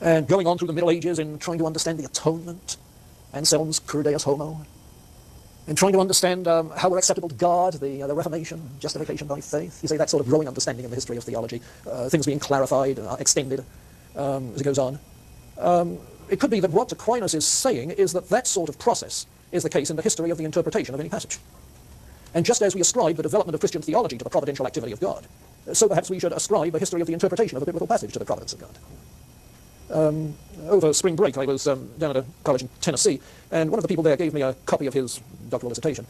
and going on through the Middle Ages in trying to understand the atonement, Anselm's Cur Deus Homo, and trying to understand how we're acceptable to God, the Reformation, justification by faith. You see that sort of growing understanding in the history of theology, things being clarified, extended as it goes on. It could be that what Aquinas is saying is that that sort of process is the case in the history of the interpretation of any passage. And just as we ascribe the development of Christian theology to the providential activity of God, so perhaps we should ascribe a history of the interpretation of a biblical passage to the providence of God. Over spring break, I was down at a college in Tennessee, and one of the people there gave me a copy of his doctoral dissertation,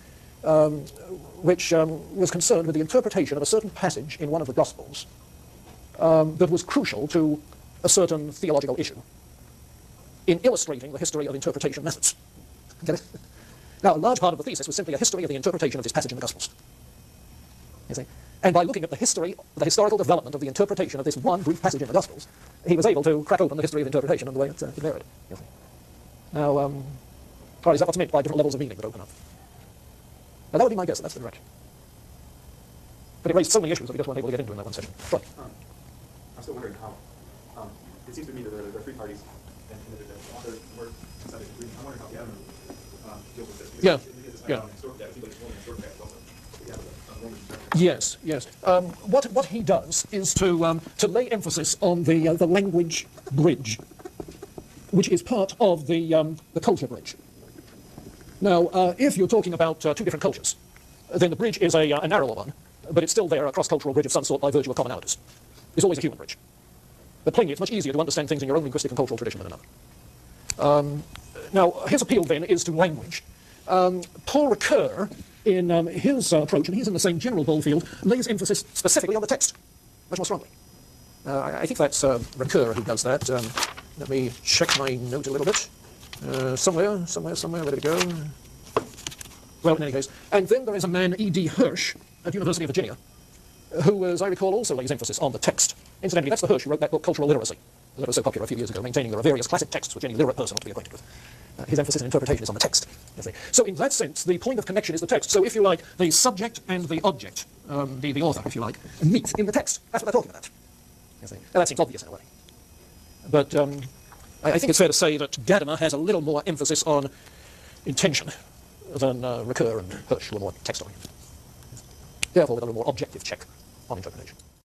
which was concerned with the interpretation of a certain passage in one of the Gospels that was crucial to a certain theological issue in illustrating the history of interpretation methods. Get it? Now, a large part of the thesis was simply a history of the interpretation of this passage in the Gospels. You see? And by looking at the historical development of the interpretation of this one brief passage in the Gospels, he was able to crack open the history of interpretation and the way it varied. You see? Now, is that what's meant by different levels of meaning that open up? Now, that would be my guess, that's the direction. But it raised so many issues that we just weren't able to get into in that one session. Right. I'm still wondering how, it seems to me that there are three parties, and the author were subject to agreement. I'm wondering how the Adam deals with this. Yeah. Yes. Yes. What he does is to lay emphasis on the language bridge, which is part of the culture bridge. Now, if you're talking about two different cultures, then the bridge is a narrower one, but it's still there, a cross-cultural bridge of some sort by virtue of commonalities. It's always a human bridge. But plainly, it's much easier to understand things in your own linguistic and cultural tradition than another. Now, his appeal then is to language. Paul Ricoeur, in his approach, and he's in the same general ball field, lays emphasis specifically on the text, much more strongly. I think that's Ricoeur who does that. Let me check my note a little bit. Somewhere, where did it go? Well, in any case. And then there is a man, E.D. Hirsch, at University of Virginia, who, as I recall, also lays emphasis on the text. Incidentally, that's the Hirsch who wrote that book, Cultural Literacy, that was so popular a few years ago, maintaining there are various classic texts which any literate person ought to be acquainted with. His emphasis in interpretation is on the text. You see. So in that sense, the point of connection is the text. So if you like, the subject and the object, the author, if you like, meet in the text. That's what they're talking about. You see. Now, that seems obvious in a way. But I think it's fair to say that Gadamer has a little more emphasis on intention than Ricoeur and Hirsch, who are more text-oriented. Therefore, with a little more objective check on interpretation.